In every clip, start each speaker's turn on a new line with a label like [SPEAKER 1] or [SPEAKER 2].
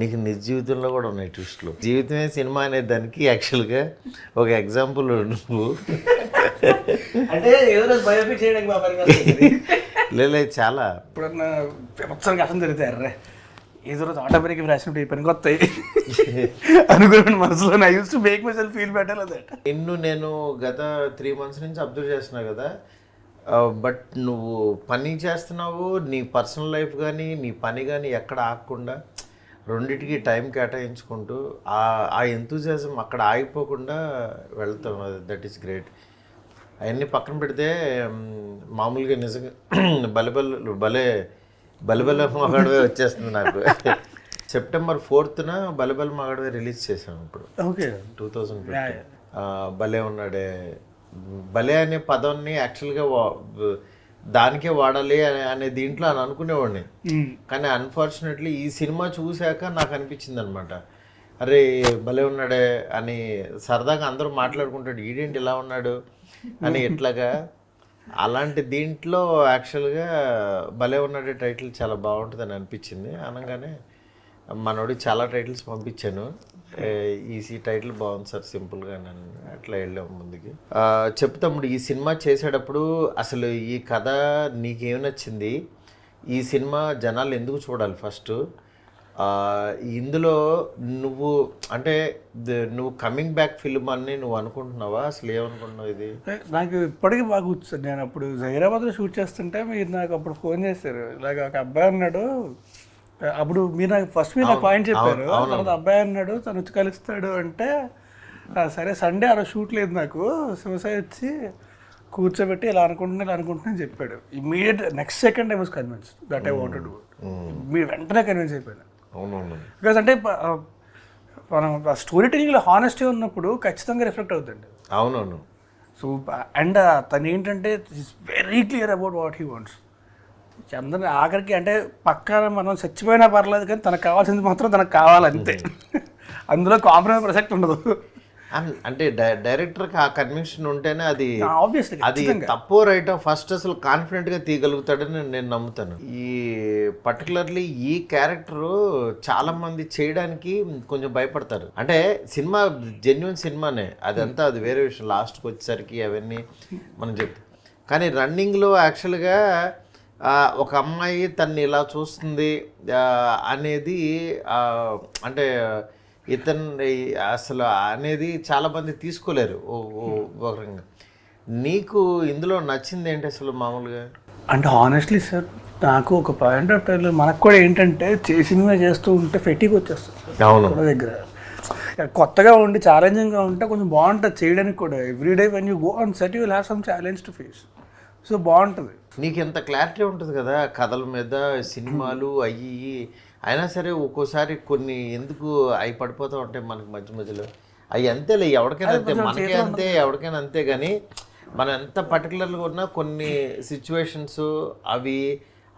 [SPEAKER 1] నీకు నిజ జీవితంలో కూడా ఉన్నాయి ట్విస్టులు. జీవితమే సినిమా అనే దానికి యాక్చువల్గా ఒక ఎగ్జాంపుల్ నువ్వు.
[SPEAKER 2] అంటే ఏదో బయోపిక్ చేయడానికి
[SPEAKER 1] లేదు చాలా.
[SPEAKER 2] ఇప్పుడన్నా సంవత్సరానికి అసలు జరుగుతారు ఏదో రోజు ఆటోమేటిక్ రాసినప్పుడు ఈ పని కొత్తాయి అనుకున్నాను మనసులో. I use to make my self feel better that.
[SPEAKER 1] నిన్ను నేను గత 3 months నుంచి అబ్జర్వ్ చేస్తున్నా కదా, బట్ నువ్వు పని చేస్తున్నావు, నీ పర్సనల్ లైఫ్ కానీ నీ పని కానీ ఎక్కడ ఆగకుండా రెండిటికి టైం కేటాయించుకుంటూ ఆ ఎంతూజియాజం అక్కడ ఆగిపోకుండా వెళ్తాం. That is great. అవన్నీ పక్కన పెడితే మామూలుగా నిజంగా బలెబల మగాడివే వచ్చేస్తుంది నాకు. September 4th బలెబల మగాడివే రిలీజ్ చేశాను ఇప్పుడు.
[SPEAKER 2] ఓకే
[SPEAKER 1] 2015. భలే ఉన్నాడే. భలే అనే పదాన్ని యాక్చువల్గా దానికే వాడాలి అనే దీంట్లో అని అనుకునేవాడిని. కానీ అన్ఫార్చునేట్లీ ఈ సినిమా చూశాక నాకు అనిపించింది అనమాట, అరే భలే ఉన్నాడే అని. సరదాగా అందరూ మాట్లాడుకుంటాడు ఈడేంటి ఇలా ఉన్నాడు అని ఎట్లాగా. అలాంటి దీంట్లో యాక్చువల్గా భలే ఉన్నాడే టైటిల్ చాలా బాగుంటుందని అనిపించింది. అనగానే మనోడి చాలా టైటిల్స్ పంపించాను, ఈ టైటిల్ బాగుంది సార్ సింపుల్గా నన్ను అట్లా వెళ్ళాము ముందుకి. చెప్తాము ఈ సినిమా చేసేటప్పుడు అసలు ఈ కథ నీకేమి నచ్చింది, ఈ సినిమా జనాలు ఎందుకు చూడాలి ఫస్ట్, ఇందులో నువ్వు అంటే నువ్వు కమింగ్ బ్యాక్ ఫిల్మ్ అని నువ్వు అనుకుంటున్నావా, అసలు ఏమనుకుంటున్నావు? ఇది
[SPEAKER 2] నాకు ఇప్పటికీ బాగా కూర్చొని నేను అప్పుడు హైదరాబాద్లో షూట్ చేస్తుంటే మీరు నాకు అప్పుడు ఫోన్ చేశారు, ఇలాగ ఒక అబ్బాయి అన్నాడు. అప్పుడు మీరు నాకు ఫస్ట్ మీరు నాకు పాయింట్ చెప్పారు, తర్వాత అబ్బాయి అన్నాడు తను వచ్చి కలుస్తాడు అంటే సరే సండే ఆ రోజు షూట్ లేదు నాకు, శివసాయి వచ్చి కూర్చోబెట్టి ఇలా అనుకుంటున్నా చెప్పాడు. Immediate next second I was convince that I wanted to. మీరు వెంటనే కన్విన్స్ అయిపోయాను. బికాజ్ అంటే మనం స్టోరీ టెలింగ్లో హానెస్టీ ఉన్నప్పుడు ఖచ్చితంగా రిఫ్లెక్ట్ అవుతుంది.
[SPEAKER 1] అవునవును.
[SPEAKER 2] సో అండ్ తను ఏంటంటే is very clear about what he wants. అందరినీ ఆఖరికి అంటే పక్కన మనం చచ్చిపోయినా పర్లేదు కానీ తనకు కావాల్సింది మాత్రం తనకు కావాలంతే. అందులో కాంప్రమైజ్ ప్రసక్తి ఉండదు.
[SPEAKER 1] అంటే డైరెక్టర్కి ఆ కన్విక్షన్ ఉంటేనే అది
[SPEAKER 2] అది
[SPEAKER 1] తప్పో రైటో ఫస్ట్ అసలు కాన్ఫిడెంట్గా తీయగలుగుతాడని నేను నమ్ముతాను. ఈ పర్టికులర్లీ ఈ క్యారెక్టరు చాలా మంది చేయడానికి కొంచెం భయపడతారు. అంటే సినిమా జెన్యున్ సినిమానే అదంతా, అది వేరే విషయం. లాస్ట్కి వచ్చేసరికి అవన్నీ మనం చెప్తాం. కానీ రన్నింగ్లో యాక్చువల్గా ఒక అమ్మాయి తన్ని ఇలా చూస్తుంది అనేది అంటే ఇతను అసలు అనేది చాలామంది తీసుకోలేరు ఒక రకంగా. నీకు ఇందులో నచ్చింది ఏంటి అసలు మామూలుగా?
[SPEAKER 2] అంటే హానెస్ట్లీ సార్ నాకు ఒక పాయింట్ ఆఫ్ టైంలో మనకు కూడా ఏంటంటే సినిమా చేస్తూ ఉంటే ఫెటిక్ వచ్చేస్తుంది.
[SPEAKER 1] అవును.
[SPEAKER 2] దగ్గర కొత్తగా ఉండి ఛాలెంజింగ్గా ఉంటే కొంచెం బాగుంటుంది చేయడానికి కూడా. Everyday when you go on set you will have some challenge to face. So బాగుంటుంది.
[SPEAKER 1] నీకు ఎంత క్లారిటీ ఉంటుంది కదా కథల మీద, సినిమాలు అయ్యి అయినా సరే ఒక్కోసారి కొన్ని ఎందుకు అవి పడిపోతూ ఉంటాయి మనకి మధ్య మధ్యలో. అవి అంతేలే, ఎవరికైనా అంతే, మనకే అంతే, ఎవరికైనా అంతే. కానీ మనం ఎంత పర్టికులర్గా ఉన్నా కొన్ని సిచ్యువేషన్స్ అవి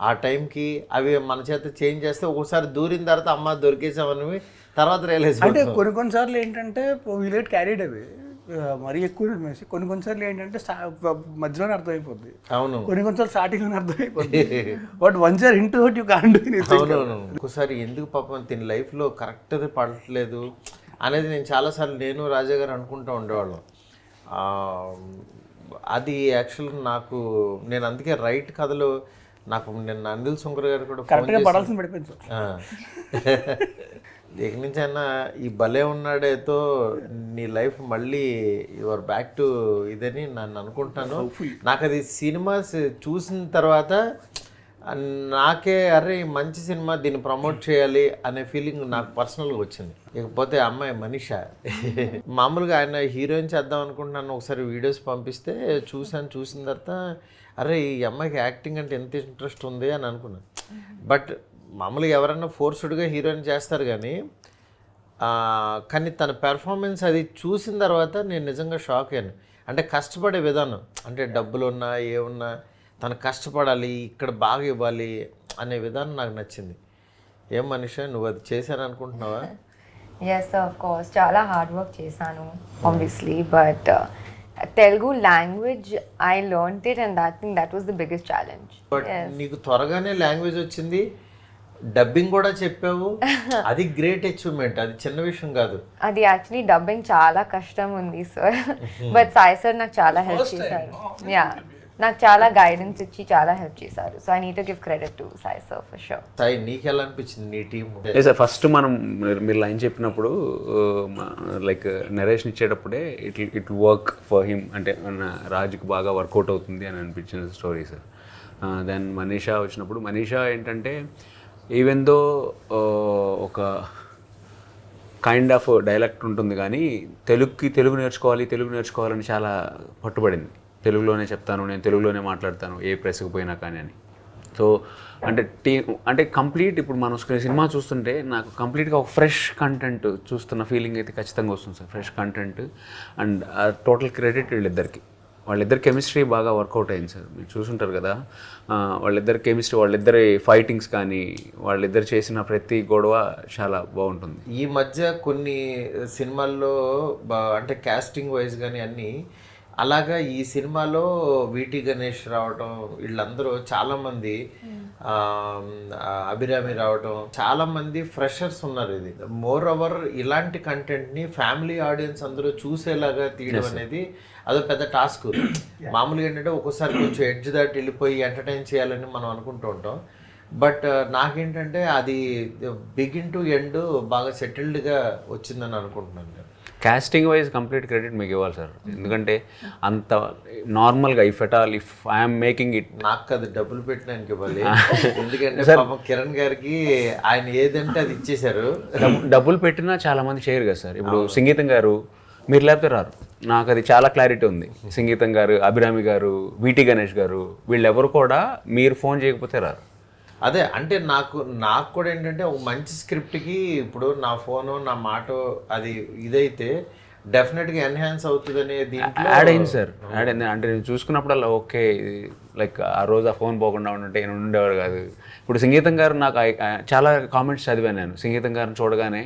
[SPEAKER 1] ఆ టైంకి అవి మన చేత చేంజ్ చేస్తే ఒక్కోసారి దూరిన తర్వాత అమ్మ దొరికేసామని తర్వాత రియలైజ్.
[SPEAKER 2] అంటే కొన్నిసార్లు ఏంటంటే వీలేట్ క్యారీడ్ అవి మరీ ఎక్కువ వేసి కొన్నిసార్లు ఏంటంటే మధ్యలోనే అర్థమైపోద్ది.
[SPEAKER 1] అవును.
[SPEAKER 2] కొన్నిసార్లు స్టార్టింగ్లోనే అర్థమైపోద్ది. But once are into it you can't do anything.
[SPEAKER 1] అవునవును. ఒక్కోసారి ఎందుకు పాపం తిని లైఫ్లో కరెక్ట్గా పడట్లేదు అనేది నేను చాలాసార్లు నేను రాజా గారు అనుకుంటూ ఉండేవాళ్ళం. అది యాక్చువల్గా నాకు నేను అందుకే రైట్ కథలో నాకు నిన్న అనిల్ సుంకర్ గారు కూడా
[SPEAKER 2] కరెక్ట్గా పడాల్సిన పడిపోయింది.
[SPEAKER 1] ఇక నుంచి అయినా ఈ భలే ఉన్నాడేతో నీ లైఫ్ మళ్ళీ యువర్ బ్యాక్ టు ఇదని నన్ను అనుకుంటాను. నాకు అది సినిమాస్ చూసిన తర్వాత నాకే అరే మంచి సినిమా, దీన్ని ప్రమోట్ చేయాలి అనే ఫీలింగ్ నాకు పర్సనల్గా వచ్చింది. ఇకపోతే అమ్మాయి మనీషా మామూలుగా ఆయన హీరోయిన్ చేద్దాం అనుకుంటున్నాను. ఒకసారి వీడియోస్ పంపిస్తే చూసిన తర్వాత అరే ఈ అమ్మాయికి యాక్టింగ్ అంటే ఎంత ఇంట్రెస్ట్ ఉంది అని అనుకున్నాను. బట్ మామూలుగా ఎవరైనా ఫోర్స్డ్గా హీరోయిన్ చేస్తారు కానీ తన పెర్ఫార్మెన్స్ అది చూసిన తర్వాత నేను నిజంగా షాక్ అయ్యాను. అంటే కష్టపడే విధానం, అంటే డబ్బులు ఉన్నా ఏమున్నా తను కష్టపడాలి, ఇక్కడ బాగా ఇవ్వాలి అనే విధానం నాకు నచ్చింది. ఏం మనీషా నువ్వు అది చేశాననుకుంటున్నావా?
[SPEAKER 3] ఎస్ ఆఫ్ కోర్స్ చాలా హార్డ్ వర్క్ చేశాను obviously, but Telugu language I learned it and that was the biggest challenge.
[SPEAKER 1] But నీకు త్వరగానే లాంగ్వేజ్ వచ్చింది. డబ్బింగ్ కూడా చెప్పావు, అది గ్రేట్ అచీవ్మెంట్, అది చిన్న విషయం కాదు.
[SPEAKER 3] అది యాక్చువల్లీ డబ్బింగ్ చాలా కష్టం ఉంది సార్, బట్ సాయి సార్ నాకు చాలా హెల్ప్ చేశారు. యా, నాకు చాలా గైడెన్స్ ఇచ్చి చాలా హెల్ప్ చేశారు. So I need to give credit to Sai sir for sure.
[SPEAKER 1] Sai, నీకు ఎలా అనిపించింది నీ టీం?
[SPEAKER 4] సార్ ఫస్ట్ మనం మీరు లైన్ చెప్పినప్పుడు లైక్ నరేషన్ ఇచ్చేటప్పుడే ఇట్ వర్క్ ఫర్ హిమ్, అంటే మన రాజుకి బాగా వర్కౌట్ అవుతుంది అని అనిపించిన స్టోరీ సార్. దెన్ మనీషా వచ్చినప్పుడు, మనీషా ఏంటంటే ఈవెన్ దో ఒక కైండ్ ఆఫ్ డైలెక్ట్ ఉంటుంది కానీ తెలుగు నేర్చుకోవాలని చాలా పట్టుబడింది. తెలుగులోనే చెప్తాను, నేను తెలుగులోనే మాట్లాడతాను ఏ ప్రెస్కి పోయినా కానీ అని. సో అంటే కంప్లీట్ ఇప్పుడు మనం సినిమా చూస్తుంటే నాకు కంప్లీట్గా ఒక ఫ్రెష్ కంటెంట్ చూస్తున్న ఫీలింగ్ అయితే ఖచ్చితంగా వస్తుంది sir. Fresh content and total credit వాళ్ళిద్దరి కెమిస్ట్రీ బాగా వర్కౌట్ అయింది సార్. మీరు చూసుంటారు కదా, వాళ్ళిద్దరి కెమిస్ట్రీ, వాళ్ళిద్దరి ఫైటింగ్స్ కానీ, వాళ్ళిద్దరు చేసిన ప్రతి గొడవ చాలా బాగుంటుంది.
[SPEAKER 1] ఈ మధ్య కొన్ని సినిమాల్లో అంటే కాస్టింగ్ వైజ్ కానీ అన్నీ అలాగా, ఈ సినిమాలో వీటి గణేష్ రావటం, వీళ్ళందరూ చాలామంది, అభిరామి రావటం, చాలామంది ఫ్రెషర్స్ ఉన్నారు. ఇది మోర్ ఓవర్ ఇలాంటి కంటెంట్ని ఫ్యామిలీ ఆడియన్స్ అందరూ చూసేలాగా తీయడం అనేది అదో పెద్ద టాస్క్. మామూలుగా ఏంటంటే ఒక్కోసారి కొంచెం ఎడ్జ్ దాటి వెళ్ళిపోయి ఎంటర్టైన్ చేయాలని మనం అనుకుంటూ ఉంటాం. బట్ నాకేంటంటే అది బిగిన్ టు ఎండ్ బాగా సెటిల్డ్గా వచ్చిందని అనుకుంటున్నాను.
[SPEAKER 4] కాస్టింగ్ వైజ్ కంప్లీట్ క్రెడిట్ మీకు ఇవ్వాలి సార్, ఎందుకంటే అంత నార్మల్గా ఇఫ్ ఐఎమ్ మేకింగ్ ఇట్,
[SPEAKER 1] నాకు అది డబ్బులు పెట్టడానికి ఇవ్వాలి. ఎందుకంటే పాపం కిరణ్ గారికి ఆయన ఏదంటే అది ఇచ్చేశారు.
[SPEAKER 4] డబ్బులు పెట్టినా చాలా మంది చేయరు కదా సార్. ఇప్పుడు సంగీతం గారు మీరు లేకపోతే రారు, నాకు అది చాలా క్లారిటీ ఉంది. సంగీతం గారు, అభిరామి గారు, వీటి గణేష్ గారు, వీళ్ళెవరు కూడా మీరు ఫోన్ చేయకపోతే రారు.
[SPEAKER 1] అదే అంటే నాకు కూడా ఏంటంటే ఒక మంచి స్క్రిప్ట్కి ఇప్పుడు నా ఫోను నా మాట అది ఇదైతే డెఫినెట్గా ఎన్హాన్స్ అవుతుందనే దీంట్లో
[SPEAKER 4] యాడ్ అయింది సార్. యాడ్ అయింది అంటే నేను చూసుకున్నప్పుడల్లా ఓకే, లైక్ ఆ రోజు ఆ ఫోన్ పోకుండా ఉంటే నేను ఉండేవాడు కాదు. ఇప్పుడు సంగీతం గారు నాకు చాలా కామెంట్స్ చదివాను నేను. సంగీతం గారిని చూడగానే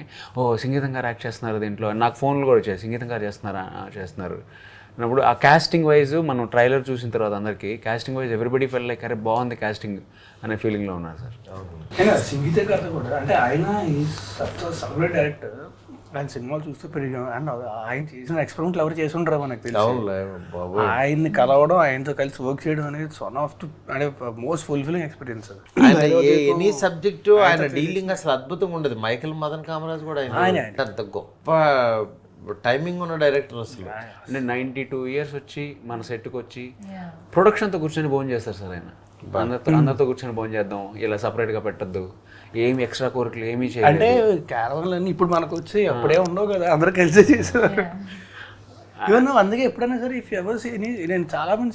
[SPEAKER 4] సంగీతం గారు యాక్ట్ చేస్తున్నారు దీంట్లో, నాకు ఫోన్లు కూడా వచ్చాయి, సంగీతం గారు చేస్తున్నారు అన్నప్పుడు ఆ కాస్టింగ్ వైజ్ మనం ట్రైలర్ చూసిన తర్వాత అందరికీ కాస్టింగ్ వైజ్ ఎవ్రీబడి ఫెల్ లైక్ అరే బాగుంది కాస్టింగ్ అనే ఫీలింగ్లో ఉన్నారు సార్.
[SPEAKER 2] సంగీత గారు కూడా అంటే ఆయన సపరేట్ డైరెక్టర్, ఆయన సినిమాలు చూస్తూ పెరిగాం. అండ్ ఆయన చేసిన ఎక్స్పెరిమెంట్లు ఎవరు చేసి ఉంటారో మనకు తెలుసు. ఆయన్ని కలవడం, ఆయనతో కలిసి వర్క్ చేయడం అనేది వన్ ఆఫ్ ది అంటే most fulfilling experience.
[SPEAKER 1] Any subject ఆయన డీలింగ్ అసలు అద్భుతంగా ఉండదు. మైకేల్ మదన్ కామరాజ్ కూడా ఆయన అంత గొప్ప టైమింగ్ ఉన్న డైరెక్టర్ అసలు.
[SPEAKER 4] అంటే 92 years వచ్చి మన సెట్కి వచ్చి ప్రొడక్షన్తో కూర్చొని భోజనం చేస్తారు సార్ ఆయన. అందరితో కూర్చొని భోజనం చేద్దాం, ఇలా సపరేట్గా పెట్టద్దు, ఏమి ఎక్స్ట్రా కోరికలు ఏమీ చేయాలి. అంటే
[SPEAKER 2] క్యారవాన్లన్నీ ఇప్పుడు మనకు వచ్చి అప్పుడే ఉండవు కదా, అందరూ కలిసి చేసేవారు. ఈవెన్ అందుకే ఎప్పుడైనా సరే ఇఫ్ ఎవర్ నేను చాలామంది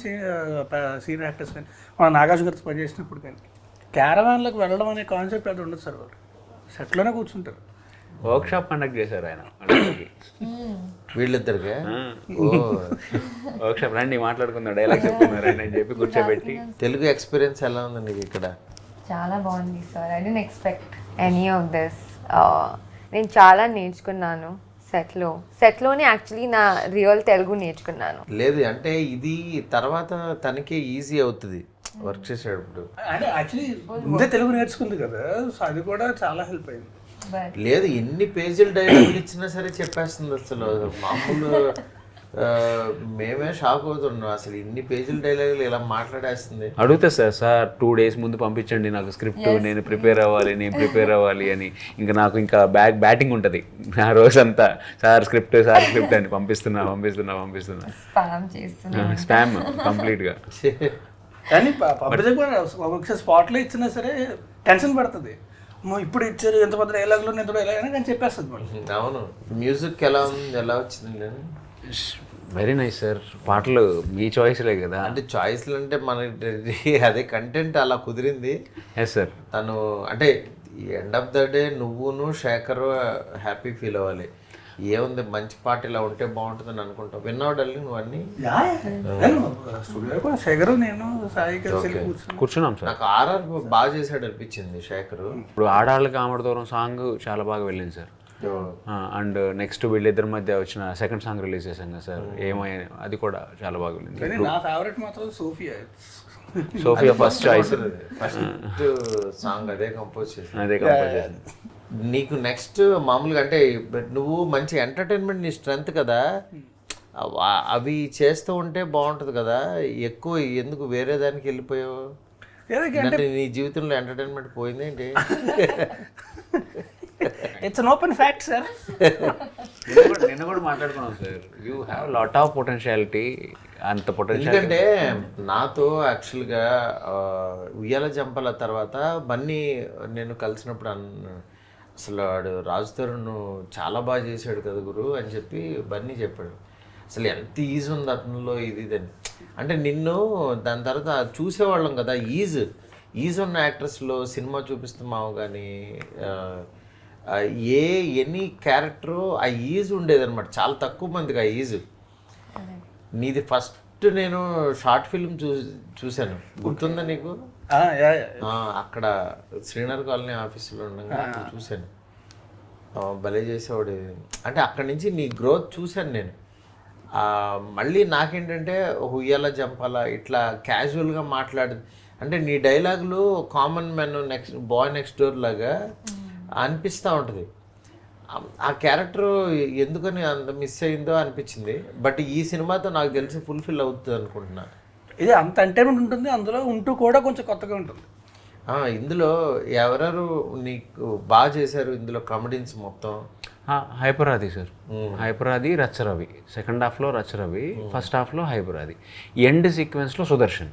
[SPEAKER 2] సీనియర్ యాక్టర్స్ కానీ మన నాగార్జున గారితో పనిచేసినప్పుడు కానీ క్యారవాన్లకు వెళ్ళడం అనే కాన్సెప్ట్ అది ఉండదు సార్. వాళ్ళు సెట్లోనే కూర్చుంటారు.
[SPEAKER 4] వర్క్ షాప్ కండక్ట్ చేశారు ఆయన
[SPEAKER 1] వీళ్ళిద్దరికి.
[SPEAKER 4] వర్క్ షాప్ రండి మాట్లాడుకుందాం, డైలాగ్ చెప్తున్నారు అని చెప్పి కూర్చోబెట్టి.
[SPEAKER 1] తెలుగు ఎక్స్పీరియన్స్ ఎలా ఉంది నీకు ఇక్కడ?
[SPEAKER 3] చాలా బాగుంది sir. I don't expect any of this. నేను చాలా నేర్చుకున్నాను సెట్లోనే. యాక్చువల్లీ నా రియల్ తెలుగు నేర్చుకున్నాను.
[SPEAKER 1] లేదు అంటే ఇది తర్వాత తనకే ఈజీ అవుతుంది వర్క్ చేసేటప్పుడు.
[SPEAKER 2] అంటే యాక్చువల్లీ ముందే తెలుగు నేర్చుకుంది కదా, సో అది కూడా చాలా హెల్ప్ అయింది.
[SPEAKER 1] లేదు ఎన్ని పేజీలు డైలాగులు ఇచ్చినా సరే చెప్పేస్తుంది అసలు. మామూలు మేమే షాక్ అవుతున్నాం అసలు, ఇన్ని పేజీల డైలాగులు ఇలా మాట్లాడేస్తుంది.
[SPEAKER 4] అడుగుతా సార్ 2 days ముందు పంపించండి నాకు స్క్రిప్ట్, నేను ప్రిపేర్ అవ్వాలి అని. ఇంకా నాకు ఇంకా బ్యాటింగ్ ఉంటుంది ఆ రోజంతా, సార్ స్క్రిప్ట్ అని పంపిస్తున్నా. స్పామ్ కంప్లీట్గా.
[SPEAKER 2] కానీ ఒకసారి స్పాట్లో ఇచ్చినా సరే టెన్షన్ పడుతుంది. ఇప్పుడు ఇచ్చారు ఎంతమంది డైలాగులు నేను చెప్పేస్తుంది మళ్ళీ.
[SPEAKER 1] అవును. మ్యూజిక్ ఎలా వచ్చింది?
[SPEAKER 4] Very nice sir. పాటలు మీ చాయిస్లే కదా.
[SPEAKER 1] అంటే చాయిస్లు అంటే మన అదే కంటెంట్ అలా కుదిరింది.
[SPEAKER 4] Yes sir.
[SPEAKER 1] తను అంటే ఎండ్ ఆఫ్ ద డే నువ్వును శేఖర్ హ్యాపీ ఫీల్ అవ్వాలి. ఏముంది మంచి పాట ఇలా ఉంటే బాగుంటుందని అనుకుంటావు. విన్నావు డల్లి నువ్వు అన్ని?
[SPEAKER 2] శేఖర్ నేను
[SPEAKER 4] కూర్చున్నాం సార్.
[SPEAKER 1] నాకు ఆర్ఆర్ బాగా చేశాడు అనిపించింది శేఖర్.
[SPEAKER 4] ఇప్పుడు ఆడాళ్ళకి ఆమడ దూరం సాంగ్ చాలా బాగా వెళ్ళింది సార్. అండ్ నెక్స్ట్ వీళ్ళిద్దరి మధ్య వచ్చిన సెకండ్ సాంగ్ రిలీజ్ చేశాం కదా సార్, ఏమై అది కూడా చాలా బాగా వెళ్ళింది.
[SPEAKER 2] నా ఫేవరెట్ మాత్రం Sophia.
[SPEAKER 4] Sophia first choice,
[SPEAKER 1] first song అదే కంపోజ్ చేసి.
[SPEAKER 4] అదే కంపోజ్ చేసింది.
[SPEAKER 1] నీకు నెక్స్ట్ మామూలుగా అంటే నువ్వు మంచి ఎంటర్టైన్మెంట్ నీ స్ట్రెంగ్త్ కదా, అవి చేస్తూ ఉంటే బాగుంటుంది కదా, ఎక్కువ ఎందుకు వేరే దానికి వెళ్ళిపోయావు? అంటే నీ జీవితంలో ఎంటర్టైన్మెంట్ పోయింది ఏంటి?
[SPEAKER 2] It's an open fact sir.
[SPEAKER 4] నిన్న కూడా మాట్లాడుకున్నాం sir, you have lot of potentiality, అంత పొటెన్షియల్.
[SPEAKER 1] ఎందుకంటే నాతో యాక్చువల్గా ఉయ్యాల జంపల తర్వాత బన్నీ నేను కలిసినప్పుడు అసలు వాడు రాజు తరుణ్ చాలా బాగా చేశాడు కదా గురు అని చెప్పి బన్నీ చెప్పాడు. అసలు ఎంత ఈజీ ఉంది అతనిలో ఇది అని. అంటే నిన్ను దాని తర్వాత చూసేవాళ్ళం కదా, ఈజ్ ఉన్న యాక్టర్స్లో సినిమా చూపిస్తున్నావు కానీ ఎనీ క్యారెక్టరు ఆ ఈజ్ ఉండేదన్నమాట. చాలా తక్కువ మందికి ఆ ఈజ్. నీది ఫస్ట్ నేను షార్ట్ ఫిల్మ్ చూశాను, గుర్తుందా నీకు? అక్కడ శ్రీనగర్ కాలనీ ఆఫీసులో ఉండగా చూశాను. భలే చేసేవాడు. అంటే అక్కడి నుంచి నీ గ్రోత్ చూశాను నేను. మళ్ళీ నాకేంటంటే ఉయ్యాల జంపాల ఇట్లా క్యాజువల్గా మాట్లాడు, అంటే నీ డైలాగులు common man next boy next door లాగా అనిపిస్తూ ఉంటుంది. ఆ క్యారెక్టర్ ఎందుకని అంత మిస్ అయిందో అనిపించింది. బట్ ఈ సినిమాతో నాకు తెలిసి ఫుల్ఫిల్ అవుతుంది అనుకుంటున్నా.
[SPEAKER 2] ఇది అంత ఎంటర్టైన్మెంట్ ఉంటుంది, అందులో ఉంటూ కూడా కొంచెం కొత్తగా ఉంటుంది.
[SPEAKER 1] ఇందులో ఎవరెవరు నీకు బాగా చేశారు ఇందులో కామెడీన్స్ మొత్తం?
[SPEAKER 4] హైపరాది సార్, హైపరాది, రచ్చరవి. సెకండ్ హాఫ్లో రచ్చరవి, ఫస్ట్ హాఫ్లో హైపరాది. ఎండ్ సీక్వెన్స్లో సుదర్శన్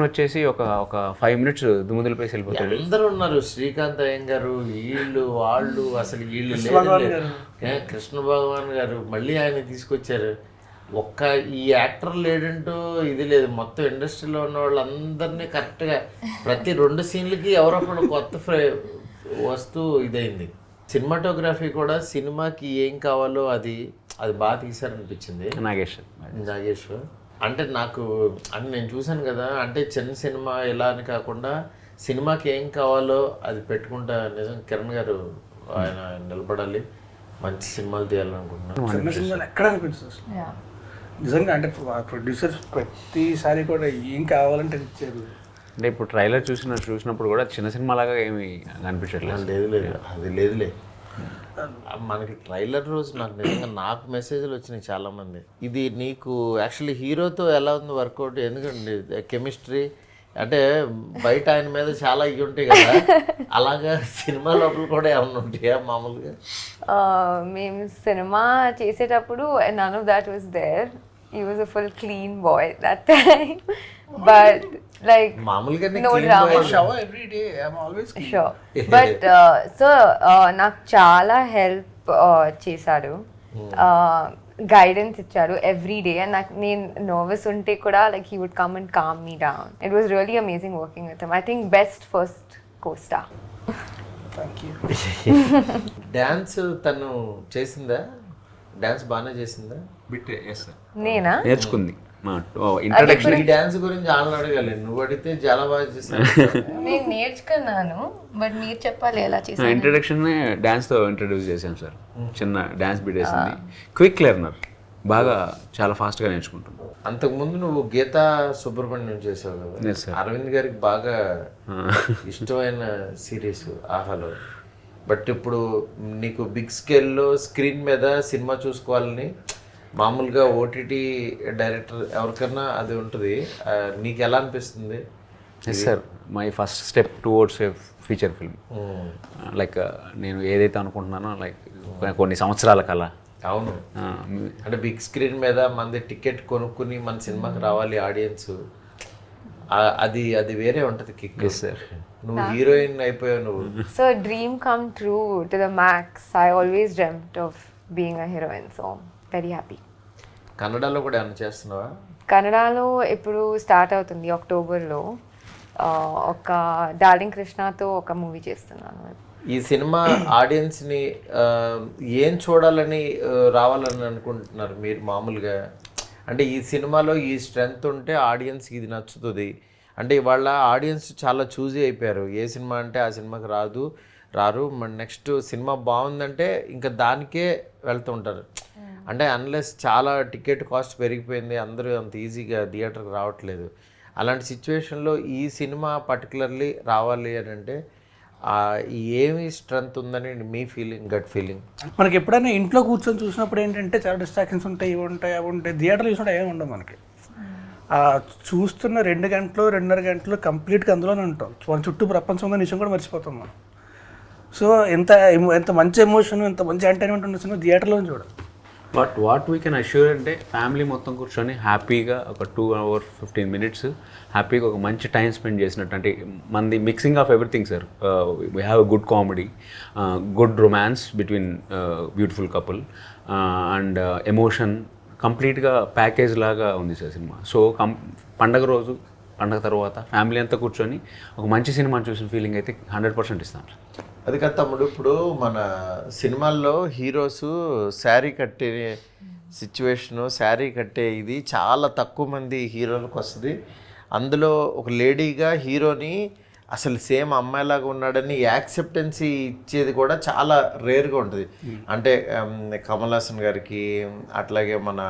[SPEAKER 4] వచ్చేసి ఒక 5 minutes దుమ్ముదులపేసి వెళ్ళిపోతాడు.
[SPEAKER 1] అందరూ ఉన్నారు, శ్రీకాంత్ అయ్యంగారు, వీళ్ళు వాళ్ళు, అసలు వీళ్ళు కృష్ణ భగవాన్ గారు మళ్ళీ ఆయన తీసుకొచ్చారు. ఒక్క ఈ యాక్టర్ లేడంటూ ఇది లేదు. మొత్తం ఇండస్ట్రీలో ఉన్న వాళ్ళందరినీ కరెక్ట్గా ప్రతి 2 సీన్లకి ఎవరొకరు కొత్త వస్తూ ఇదైంది. సినిమాటోగ్రఫీ కూడా సినిమాకి ఏం కావాలో అది బాగా తీశారనిపించింది. నాగేశ్వర్ అంటే నాకు అంటే నేను చూశాను కదా, అంటే చిన్న సినిమా ఎలా అని కాకుండా సినిమాకి ఏం కావాలో అది పెట్టుకుంటా. నిజం కిరణ్ గారు ఆయన నిలబడాలి, మంచి సినిమాలు తీయాలనుకుంటున్నాను.
[SPEAKER 2] చిన్న సినిమాలు ఎక్కడ అనిపించదు నిజంగా. అంటే ప్రొడ్యూసర్స్ ప్రతిసారి కూడా ఏం కావాలంటే ఇచ్చారు.
[SPEAKER 4] అంటే ఇప్పుడు ట్రైలర్ చూసినప్పుడు కూడా చిన్న సినిమా లాగా ఏమి అనిపించట్లేదు.
[SPEAKER 1] లేదు అది లేదులే. మనకి ట్రైలర్ రోజు నాకు మెసేజ్లు వచ్చినాయి చాలామంది. ఇది నీకు యాక్చువల్లీ హీరోతో ఎలా ఉంది వర్కౌట్? ఎందుకంటే కెమిస్ట్రీ అంటే బయట ఆయన మీద చాలా ఇవి ఉంటాయి కదా, అలాగా సినిమా లోపల కూడా ఏమన్నా ఉంటాయా మామూలుగా?
[SPEAKER 3] మేము సినిమా చేసేటప్పుడు none of that was there. He was a full clean boy that time. But like no drama.
[SPEAKER 2] Shower every day. I'm always clean.
[SPEAKER 3] Sure. But so నాకు చాలా హెల్ప్ చేశాడు, గైడెన్స్ ఇచ్చారు ఎవ్రీ డే. అండ్ నాకు నేను nervous ఉంటే కూడా like he would come and calm me down. It was really amazing working with him. I think best first costar.
[SPEAKER 2] Thank you.
[SPEAKER 1] Dance తను చేసిందా? డాన్స్ బాగానే చేసిందా?
[SPEAKER 3] నేనా
[SPEAKER 4] నేర్చుకుంది. ఇంట్రడక్షన్
[SPEAKER 1] ఈ డాన్స్ గురించి ఆమెను అడగాలి, నువ్వు అడిగితే చాలా బాగా చేస్తాను.
[SPEAKER 3] నేను నేర్చుకున్నాను, బట్ మీరు చెప్పాలి ఎలా చేశాను.
[SPEAKER 4] ఇంట్రడక్షన్ డాన్స్తో ఇంట్రడ్యూస్ చేశాను సార్. చిన్న డాన్స్ బీట్ వేసింది. క్విక్ లెర్నర్, బాగా చాలా ఫాస్ట్గా నేర్చుకుంటాను.
[SPEAKER 1] అంతకుముందు నువ్వు గీతా సుబ్రహ్మణ్యం చేసావు కదా, అరవింద్ గారికి బాగా ఇష్టమైన సిరీస్ ఆహాలో. బట్ ఇప్పుడు నీకు బిగ్ స్కేల్లో స్క్రీన్ మీద సినిమా చూసుకోవాలని మామూలుగా ఓటీటీ డైరెక్టర్ ఎవరికన్నా అది ఉంటుంది. నీకు ఎలా అనిపిస్తుంది?
[SPEAKER 4] Yes sir, my first step towards a feature film. Like నేను ఏదైతే అనుకుంటున్నానో లైక్ కొన్ని సంవత్సరాల కల.
[SPEAKER 1] అవును, అంటే బిగ్ స్క్రీన్ మీద మనది టికెట్ కొనుక్కుని మన సినిమాకి రావాలి ఆడియన్స్, అది వేరే ఉంటుంది కిక్.
[SPEAKER 4] సార్,
[SPEAKER 1] నువ్వు హీరోయిన్ అయిపోయావు నువ్వు.
[SPEAKER 3] So dream come true to the max. I always dreamed of being a heroine, so very happy.
[SPEAKER 1] కన్నడలో కూడా ఏమైనా చేస్తున్నావా?
[SPEAKER 3] కన్నడలో ఇప్పుడు స్టార్ట్ అవుతుంది అక్టోబర్లో. ఒక డార్లింగ్ కృష్ణతో ఒక మూవీ చేస్తున్నాను.
[SPEAKER 1] ఈ సినిమా ఆడియన్స్ని ఏం చూడాలని రావాలని అనుకుంటున్నారు మీరు మామూలుగా? అంటే ఈ సినిమాలో ఈ స్ట్రెంగ్త్ ఉంటే ఆడియన్స్కి ఇది నచ్చుతుంది అంటే, ఇవాళ ఆడియన్స్ చాలా చూజీ అయిపోయారు. ఏ సినిమా అంటే ఆ సినిమాకి రారు, మన నెక్స్ట్ సినిమా బాగుందంటే ఇంకా దానికే వెళ్తూ ఉంటారు. అంటే అన్లెస్ చాలా టికెట్ కాస్ట్ పెరిగిపోయింది, అందరూ అంత ఈజీగా థియేటర్కి రావట్లేదు. అలాంటి సిచ్యువేషన్లో ఈ సినిమా పర్టికులర్లీ రావాలి అని అంటే ఏమి స్ట్రెంగ్త్ ఉందని మీ ఫీలింగ్, గట్ ఫీలింగ్?
[SPEAKER 2] మనకి ఎప్పుడైనా ఇంట్లో కూర్చొని చూసినప్పుడు ఏంటంటే చాలా డిస్ట్రాక్షన్స్ ఉంటాయి, ఇవి ఉంటాయి, అవి ఉంటాయి. థియేటర్లో చూసినప్పుడు ఏమి ఉండవు మనకి. చూస్తున్న 2 గంటలు 2.5 గంటలు కంప్లీట్గా అందులోనే ఉంటాం. మన చుట్టూ ప్రపంచం ఉందని విషయం కూడా మర్చిపోతాం మనం. సో ఎంత మంచి ఎమోషన్, ఎంత మంచి ఎంటర్టైన్మెంట్ ఉన్న సినిమా థియేటర్లో చూడాలి.
[SPEAKER 4] But what we can assure అంటే ఫ్యామిలీ మొత్తం కూర్చొని హ్యాపీగా ఒక 2 hours 15 minutes హ్యాపీగా ఒక మంచి టైం స్పెండ్ చేసినట్టు. అంటే మనది mixing of everything sir. We have good comedy, good romance between beautiful couple and emotion, కంప్లీట్గా ప్యాకేజ్ లాగా ఉంది సార్ సినిమా. సో పండగ రోజు, పండగ తర్వాత ఫ్యామిలీ అంతా కూర్చొని ఒక మంచి సినిమా చూసిన ఫీలింగ్ అయితే 100% ఇస్తాం.
[SPEAKER 1] అది కదా తమ్ముడు, ఇప్పుడు మన సినిమాల్లో హీరోస్ శారీ కట్టే సిచ్యువేషను, శారీ కట్టే ఇది చాలా తక్కువ మంది హీరోలకు వస్తుంది. అందులో ఒక లేడీగా హీరోని అసలు సేమ్ అమ్మాయిలాగా ఉన్నాడని యాక్సెప్టెన్సీ ఇచ్చేది కూడా చాలా రేర్గా ఉంటుంది. అంటే కమల్ హాసన్ గారికి, అట్లాగే మన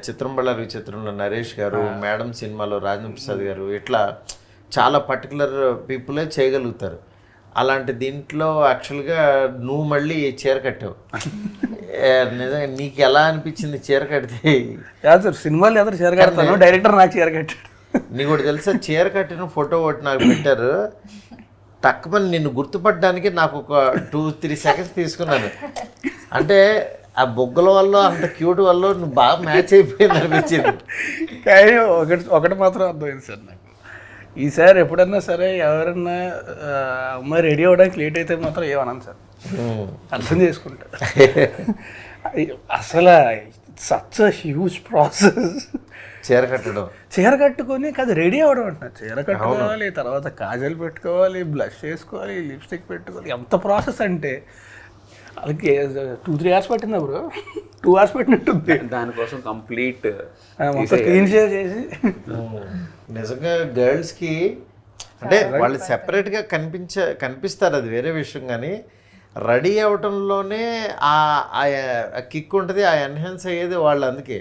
[SPEAKER 1] చిత్రం బళ్ళారి విచిత్రంలో నరేష్ గారు, మేడం సినిమాలో రాజేంద్ర ప్రసాద్ గారు, ఇట్లా చాలా పర్టికులర్ పీపులే చేయగలుగుతారు. అలాంటి దీంట్లో యాక్చువల్గా నువ్వు మళ్ళీ చీర కట్టావు. నిజంగా నీకు ఎలా అనిపించింది చీర కడితే?
[SPEAKER 2] సార్ సినిమాలు ఎదురు చీర కడతాను, డైరెక్టర్ నాకు చీర కట్టాడు.
[SPEAKER 1] నీకు ఒకటి తెలుసా, చీర కట్టిన ఫోటో ఒకటి నాకు పెట్టారు. తక్కువని నిన్ను గుర్తుపట్టడానికి నాకు ఒక 2-3 seconds తీసుకున్నాను. అంటే ఆ బొగ్గల వల్ల, అంత క్యూట్ వల్ల నువ్వు బాగా మ్యాచ్ అయిపోయింది అనిపించింది.
[SPEAKER 2] కానీ ఒకటి మాత్రం అర్థమైంది సార్ నాకు, ఈసారి ఎప్పుడన్నా సరే ఎవరన్నా అమ్మాయి రెడీ అవ్వడానికి లేట్ అయితే మాత్రం ఏమన్నాను సార్, అర్థం చేసుకుంటా. అసలు సచ్ హ్యూజ్ ప్రాసెస్ చీర కట్టుకొని కాదు రెడీ అవ్వడం అంటున్నా. చీర కట్టుకోవాలి, తర్వాత కాజల్ పెట్టుకోవాలి, బ్లష్ వేసుకోవాలి, లిప్స్టిక్ పెట్టుకోవాలి. ఎంత ప్రాసెస్ అంటే వాళ్ళకి 2-3 hours పట్టిందా బ్రో? 2 hours పెట్టినట్టుంది
[SPEAKER 4] దానికోసం కంప్లీట్
[SPEAKER 2] క్లీన్ షేర్ చేసి.
[SPEAKER 1] నిజంగా గర్ల్స్కి అంటే వాళ్ళు సెపరేట్గా కనిపిస్తారు, అది వేరే విషయం. కానీ రెడీ అవటంలోనే ఆ కిక్ ఉంటుంది, ఆ ఎన్హాన్స్ అయ్యేది వాళ్ళు. అందుకే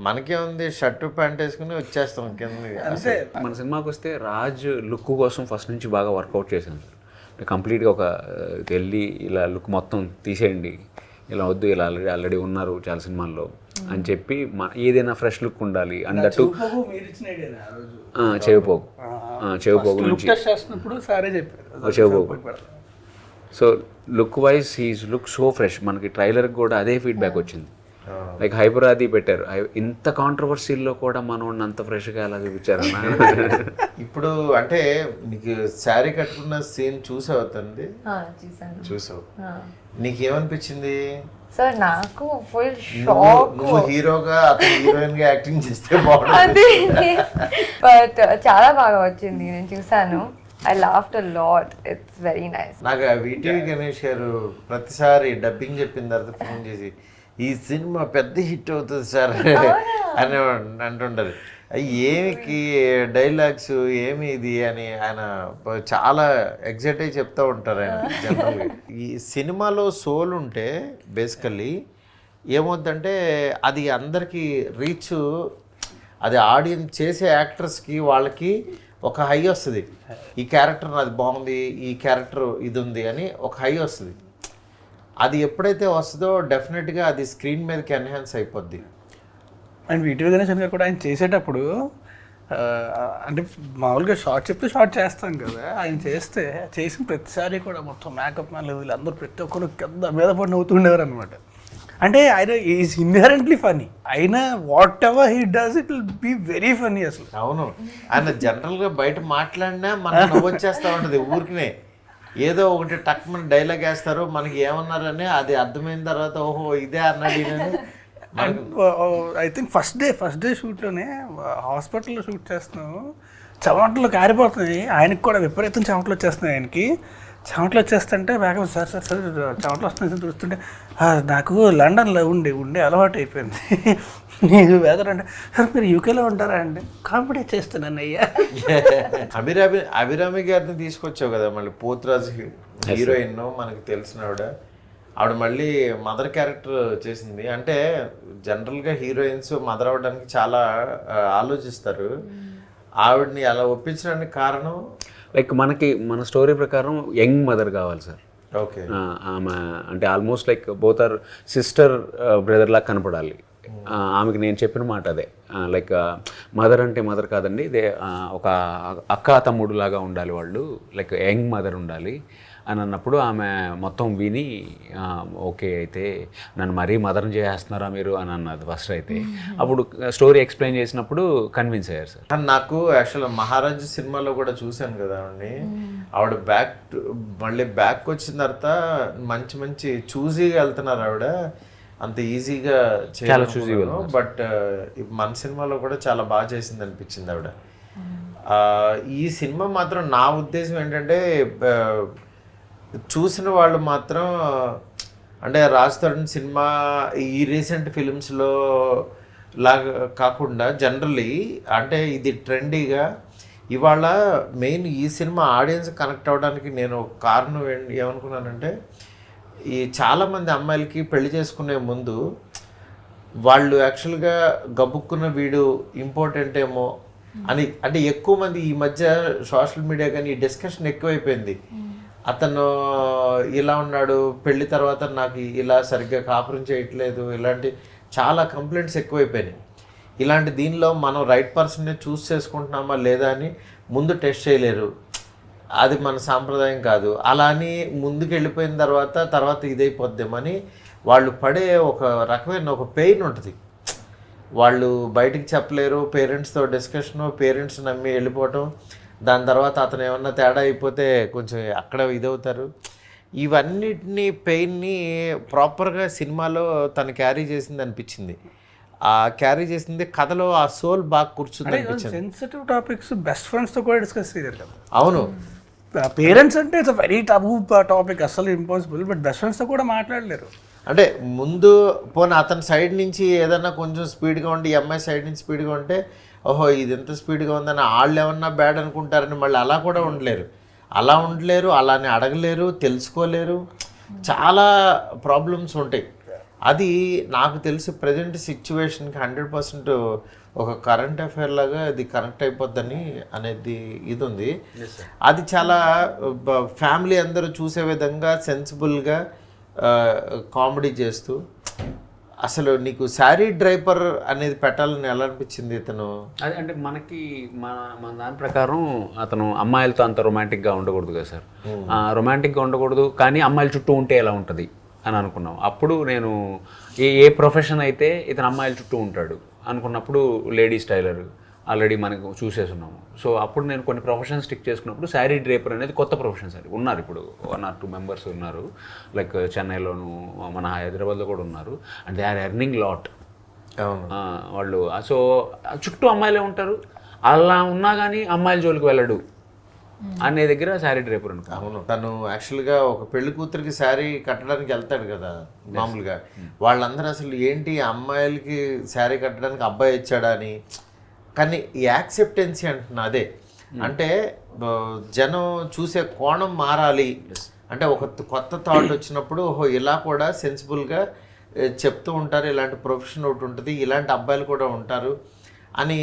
[SPEAKER 1] మనకేముంది, షర్టు ప్యాంట్ వేసుకుని వచ్చేస్తాం కింద.
[SPEAKER 2] అంతే.
[SPEAKER 4] మన సినిమాకి వస్తే రాజ్ లుక్ కోసం ఫస్ట్ నుంచి బాగా వర్కౌట్ చేశాను సార్. కంప్లీట్గా ఒక వెళ్ళి ఇలా లుక్ మొత్తం తీసేయండి, ఇలా వద్దు, ఇలా ఆల్రెడీ ఉన్నారు చాలా సినిమాల్లో అని చెప్పి ఏదైనా ఫ్రెష్ లుక్ ఉండాలి. అందట్టు చెవిపోగు నుంచి చెవిపోగు. So look wise he's look so fresh. మనకి ట్రైలర్కి కూడా అదే ఫీడ్బ్యాక్ వచ్చింది. లైక్ హైపరాది పెట్టారు, ఇంత కాంట్రవర్సీల్లో కూడా మనోడిని అంత ఫ్రెష్గా ఎలా చూపించారన్నా.
[SPEAKER 1] ఇప్పుడు అంటే నీకు శారీ కట్టుకున్న సీన్ చూసావు తండ్రి? చూసావు, నీకేమనిపించింది?
[SPEAKER 3] సార్ నాకు ఫుల్ షాక్.
[SPEAKER 1] నువ్వు హీరోగా, అతను హీరోయిన్ గా యాక్టింగ్ చేస్తే బాగుంటుంది.
[SPEAKER 3] బట్ చాలా బాగా వచ్చింది, నేను చూసాను. I laughed a lot. It's very nice.
[SPEAKER 1] నాకు వీటీవీ గణేష్ గారు ప్రతిసారి డబ్బింగ్ చెప్పిన తర్వాత ఫోన్ చేసి ఈ సినిమా పెద్ద హిట్ అవుతుంది సార్ అని అంటుంటారు. ఏమికి డైలాగ్స్ ఏమి ఇది అని ఆయన చాలా ఎగ్జైట్ అయ్యి చెప్తూ ఉంటారు ఆయన జనరల్గా. ఈ సినిమాలో సోల్ ఉంటే బేసికల్లీ ఏమవుతుందంటే అది అందరికీ రీచ్, అది ఆడియన్స్ చేసే యాక్టర్స్కి వాళ్ళకి ఒక హై వస్తుంది. ఈ క్యారెక్టర్ నాది బాగుంది, ఈ క్యారెక్టర్ ఇది ఉంది అని ఒక హై వస్తుంది. అది ఎప్పుడైతే వస్తుందో డెఫినెట్గా అది స్క్రీన్ మీదకి ఎన్హాన్స్ అయిపోద్ది.
[SPEAKER 2] అండ్ వీటీవీ గణేశన్ గారు కూడా ఆయన చేసేటప్పుడు అంటే మామూలుగా షార్ట్ చెప్తే షార్ట్ చేస్తాం కదా, ఆయన చేసిన ప్రతిసారి కూడా మొత్తం మేకప్ మ్యాన్ వీళ్ళందరూ ప్రతి ఒక్కరు కింద మీద పడి నవ్వుతుండేవారు అనమాట. అంటే ఆయన ఈజ్ ఇన్హెరెంట్లీ ఫనీ. అయినా whatever he does it will be very funny అసలు.
[SPEAKER 1] అవును, ఆయన జనరల్గా బయట మాట్లాడినా మనకు నవ్వు వచ్చేస్తూ ఉంటుంది. ఊరికినే ఏదో ఒకటి టక్ మన డైలాగ్ వేస్తారు, మనకి ఏమన్నారని అది అర్థమైన తర్వాత ఓహో ఇదే అన్నాడు.
[SPEAKER 2] ఐ థింక్ ఫస్ట్ డే షూట్లోనే హాస్పిటల్లో షూట్ చేస్తున్నాము, చెమటలు కారిపోతున్నాయి. ఆయనకి కూడా విపరీతం చెమటలు వచ్చేస్తున్నాయి. ఆయనకి చెమటలు వచ్చేస్తుంటే వేగం సార్ చెమటలు వస్తున్నాయి చూస్తుంటే నాకు లండన్లో ఉండి అలవాటు అయిపోయింది. నీకు వెదర్ అంటే సార్ మీరు యూకేలో ఉంటారా అంటే కామెడీ చేస్తున్నాను అయ్యా.
[SPEAKER 1] అభిరామి గారిని తీసుకొచ్చావు కదా మళ్ళీ, పోతురాజు హీరోయిన్ మనకు తెలిసిన ఆవిడ మళ్ళీ మదర్ క్యారెక్టర్ చేసింది. అంటే జనరల్గా హీరోయిన్స్ మదర్ అవ్వడానికి చాలా ఆలోచిస్తారు. ఆవిడని అలా ఒప్పించడానికి కారణం?
[SPEAKER 4] లైక్ మనకి మన స్టోరీ ప్రకారం యంగ్ మదర్ కావాలి సార్.
[SPEAKER 1] ఓకే.
[SPEAKER 4] ఆమె అంటే almost like both are sister brother లాగా కనపడాలి. ఆమెకి నేను చెప్పిన మాట అదే, లైక్ మదర్ అంటే మదర్ కాదండి, ఇదే ఒక అక్క తమ్ముడు లాగా ఉండాలి వాళ్ళు, లైక్ యంగ్ మదర్ ఉండాలి అని అన్నప్పుడు ఆమె మొత్తం విని ఓకే అయితే నన్ను మరీ మదర్ని చేస్తున్నారా మీరు అని అన్నది ఫస్ట్. అయితే అప్పుడు స్టోరీ ఎక్స్ప్లెయిన్ చేసినప్పుడు కన్విన్స్ అయ్యారు సార్.
[SPEAKER 1] నాకు యాక్చువల్గా మహారాజు సినిమాలో కూడా చూశాను కదా ఆవిడని. ఆవిడ మళ్ళీ బ్యాక్ వచ్చిన తర్వాత మంచి మంచి చూజీగా వెళ్తున్నారు ఆవిడ, అంత ఈజీగా
[SPEAKER 4] చాలా చూజీగా.
[SPEAKER 1] బట్ మన సినిమాలో కూడా చాలా బాగా చేసింది అనిపించింది ఆవిడ. ఈ సినిమా మాత్రం నా ఉద్దేశం ఏంటంటే చూసిన వాళ్ళు మాత్రం అంటే రాజ్ తరుణ్ సినిమా ఈ రీసెంట్ ఫిలిమ్స్లో లాగా కాకుండా జనరలీ అంటే ఇది ట్రెండీగా ఇవాళ మెయిన్ ఈ సినిమా ఆడియన్స్ కనెక్ట్ అవ్వడానికి నేను కారణం ఏమనుకున్నానంటే ఈ చాలామంది అమ్మాయిలకి పెళ్లి చేసుకునే ముందు వాళ్ళు యాక్చువల్గా గబుక్కున్న వీడు ఇంపార్టెంట్ ఏమో అని, అంటే ఎక్కువ మంది ఈ మధ్య సోషల్ మీడియా కానీ ఈ డిస్కషన్ ఎక్కువైపోయింది. అతను ఇలా ఉన్నాడు, పెళ్లి తర్వాత నాకు ఇలా సరిగ్గా కాపురం చేయట్లేదు, ఇలాంటి చాలా కంప్లైంట్స్ ఎక్కువైపోయినాయి. ఇలాంటి దీనిలో మనం రైట్ పర్సన్ని చూస్ చేసుకుంటున్నామా లేదా అని ముందు టెస్ట్ చేయలేరు, అది మన సాంప్రదాయం కాదు. అలా అని ముందుకు వెళ్ళిపోయిన తర్వాత ఇదైపోద్దామని వాళ్ళు పడే ఒక రకమైన ఒక పెయిన్ ఉంటుంది. వాళ్ళు బయటికి చెప్పలేరు, పేరెంట్స్తో డిస్కషను, పేరెంట్స్ నమ్మి వెళ్ళిపోవటం, దాని తర్వాత అతను ఏమన్నా తేడా అయిపోతే కొంచెం అక్కడ ఇదవుతారు. ఇవన్నిటిని పెయిన్ని ప్రాపర్గా సినిమాలో తను క్యారీ చేసింది అనిపించింది. ఆ క్యారీ చేసింది కథలో ఆ సోల్ బాగా కూర్చుంది అనిపించింది.
[SPEAKER 2] సెన్సిటివ్ టాపిక్స్ బెస్ట్ ఫ్రెండ్స్తో కూడా డిస్కస్ చేయగలం.
[SPEAKER 1] అవును,
[SPEAKER 2] పేరెంట్స్ అంటే ఇట్స్ వెరీ టబూ టాపిక్, అసలు ఇంపాసిబుల్. బట్ బెస్ట్ ఫ్రెండ్స్తో కూడా మాట్లాడలేరు.
[SPEAKER 1] అంటే ముందు పోనీ అతని సైడ్ నుంచి ఏదన్నా కొంచెం స్పీడ్గా ఉండి ఈ అమ్మాయి సైడ్ నుంచి స్పీడ్గా ఉంటే ఓహో ఇది ఎంత స్పీడ్గా ఉందని వాళ్ళు ఏమన్నా బ్యాడ్ అనుకుంటారని మళ్ళీ అలా కూడా ఉండలేరు, అలానే అడగలేరు, తెలుసుకోలేరు, చాలా ప్రాబ్లమ్స్ ఉంటాయి. అది నాకు తెలిసి ప్రజెంట్ సిచ్యువేషన్కి 100% ఒక కరెంట్ అఫైర్ లాగా అది కనెక్ట్ అయిపోద్దని అనేది ఇది ఉంది. అది చాలా ఫ్యామిలీ అందరూ చూసే విధంగా సెన్సిబుల్గా కామెడీ చేస్తూ, అసలు నీకు శారీ డ్రైపర్ అనేది పెట్టాలని ఎలా అనిపించింది ఇతను?
[SPEAKER 4] అది అంటే మనకి మన దాని ప్రకారం అతను అమ్మాయిలతో అంత రొమాంటిక్గా ఉండకూడదు కదా సార్. రొమాంటిక్గా ఉండకూడదు, కానీ అమ్మాయిల చుట్టూ ఉంటే ఎలా ఉంటుంది అని అనుకున్నాం. అప్పుడు నేను ఏ ప్రొఫెషన్ అయితే ఇతను అమ్మాయిల చుట్టూ ఉంటాడు అనుకున్నప్పుడు లేడీస్ టైలర్ ఆల్రెడీ మనకు చూసేస్తున్నాము. సో అప్పుడు నేను కొన్ని ప్రొఫెషన్స్ స్టిక్ చేసుకున్నప్పుడు శారీ డ్రేపర్ అనేది కొత్త ప్రొఫెషన్ సార్. ఉన్నారు ఇప్పుడు 1 or 2 మెంబర్స్ ఉన్నారు, లైక్ చెన్నైలోను మన హైదరాబాద్లో కూడా ఉన్నారు. And they are earning lot వాళ్ళు. సో చుట్టూ అమ్మాయిలే ఉంటారు, అలా ఉన్నా కానీ అమ్మాయిల జోలికి వెళ్ళడు అనే దగ్గర శారీ డ్రేపర్ అనుకో.
[SPEAKER 1] అవును, తను యాక్చువల్గా ఒక పెళ్లి కూతురికి శారీ కట్టడానికి వెళ్తాడు కదా మామూలుగా. వాళ్ళందరూ అసలు ఏంటి అమ్మాయిలకి శారీ కట్టడానికి అబ్బాయి ఇచ్చాడా అని, కానీ ఈ యాక్సెప్టెన్సీ అంటున్నా అదే. అంటే జనం చూసే కోణం మారాలి. అంటే ఒక కొత్త థాట్ వచ్చినప్పుడు ఓహో ఇలా కూడా సెన్సిబుల్గా చెప్తూ ఉంటారు, ఇలాంటి ప్రొఫెషన్ ఒకటి ఉంటుంది, ఇలాంటి అబ్బాయిలు కూడా ఉంటారు అని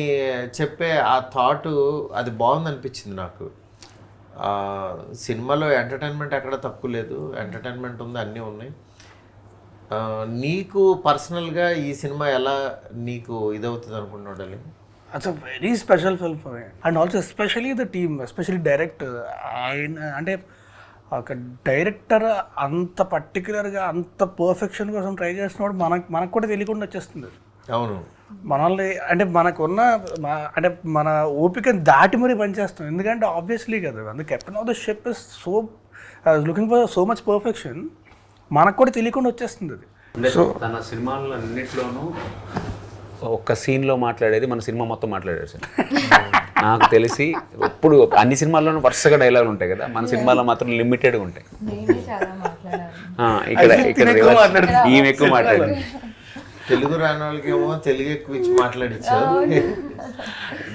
[SPEAKER 1] చెప్పే ఆ థాట్ అది బాగుంది అనిపించింది నాకు. సినిమాలో ఎంటర్టైన్మెంట్ ఎక్కడ తక్కువ లేదు, ఎంటర్టైన్మెంట్ ఉంది, అన్నీ ఉన్నాయి. నీకు పర్సనల్గా ఈ సినిమా ఎలా నీకు ఇదవుతుంది అనుకుంటున్నాడు?
[SPEAKER 2] It's a very special film for me, and also especially the team, especially director. అంటే ఒక డైరెక్టర్ అంత పర్టికులర్గా అంత పర్ఫెక్షన్ కోసం ట్రై చేస్తున్నప్పుడు మనకు కూడా తెలియకుండా వచ్చేస్తుంది.
[SPEAKER 1] అవును,
[SPEAKER 2] మనల్ని అంటే మనకున్న అంటే మన ఓపికని దాటి మరీ పనిచేస్తాం. ఎందుకంటే ఆబ్వియస్లీ కదా, అందుకే captain of the ship is looking for so much perfection, మనకు కూడా తెలియకుండా వచ్చేస్తుంది అది.
[SPEAKER 4] సో తన సినిమాల్లో అన్నింటిలోనూ ఒక్క సీన్లో మాట్లాడేది మన సినిమా మొత్తం మాట్లాడారు సార్. నాకు తెలిసి ఇప్పుడు అన్ని సినిమాల్లోనూ వరుసగా డైలాగులు ఉంటాయి కదా, మన సినిమాలో మాత్రం లిమిటెడ్గా ఉంటాయి. ఇక్కడ ఈమె ఎక్కువ మాట్లాడింది.
[SPEAKER 1] తెలుగు రాని వాళ్ళకి ఏమో తెలుగు ఎక్కువ ఇచ్చి మాట్లాడించారు,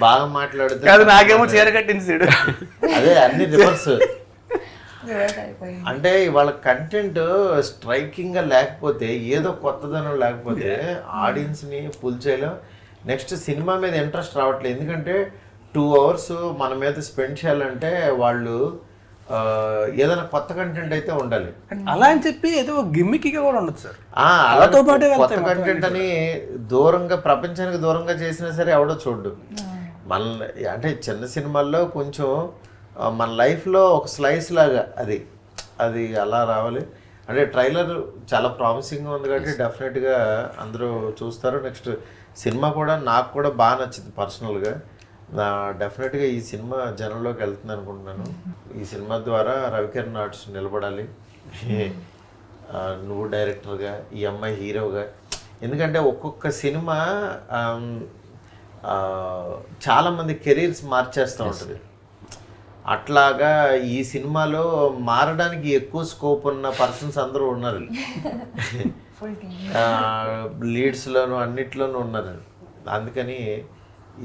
[SPEAKER 1] బాగా మాట్లాడుతుంది.
[SPEAKER 2] నాకేమో చీర కట్టింది,
[SPEAKER 1] అదే అన్ని రివర్స్. అంటే వాళ్ళ కంటెంట్ స్ట్రైకింగ్గా లేకపోతే, ఏదో కొత్తదనం లేకపోతే ఆడియన్స్ని పుల్ చేయలేం. నెక్స్ట్ సినిమా మీద ఇంట్రెస్ట్ రావట్లేదు. ఎందుకంటే 2 hours మన మీద స్పెండ్ చేయాలంటే వాళ్ళు ఏదైనా కొత్త కంటెంట్ అయితే ఉండాలి.
[SPEAKER 2] అలా అని చెప్పి ఏదో గిమ్మిక్గా కూడా ఉండదు సార్.
[SPEAKER 1] అలాతో పాటు కొత్త కంటెంట్ అని దూరంగా ప్రపంచానికి దూరంగా చేసినా సరే ఎవడో చూడ్డు. మన అంటే చిన్న సినిమాల్లో కొంచెం మన లైఫ్లో ఒక స్లైస్ లాగా అది అలా రావాలి. అంటే ట్రైలర్ చాలా ప్రామిసింగ్గా ఉంది కాబట్టి డెఫినెట్గా అందరూ చూస్తారు. నెక్స్ట్ సినిమా కూడా నాకు కూడా బాగా నచ్చింది పర్సనల్గా. డెఫినెట్గా ఈ సినిమా జనంలోకి వెళ్తుంది అనుకుంటున్నాను. ఈ సినిమా ద్వారా రవికిరణ్ ఆర్ట్స్ నిలబడాలి, నువ్వు డైరెక్టర్గా, ఈ అమ్మాయి హీరోగా. ఎందుకంటే ఒక్కొక్క సినిమా చాలామంది కెరీర్స్ మార్చేస్తూ ఉంటుంది. అట్లాగా ఈ సినిమాలో మారడానికి ఎక్కువ స్కోప్ ఉన్న పర్సన్స్ అందరూ ఉన్నారు. లీడ్స్లోను అన్నిట్లోనూ ఉన్నారు. అందుకని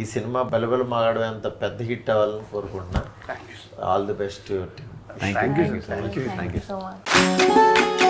[SPEAKER 1] ఈ సినిమా బలబల మాగడం అంత పెద్ద హిట్ అవ్వాలని కోరుకుంటున్నా. All the best.
[SPEAKER 3] Thank you so much.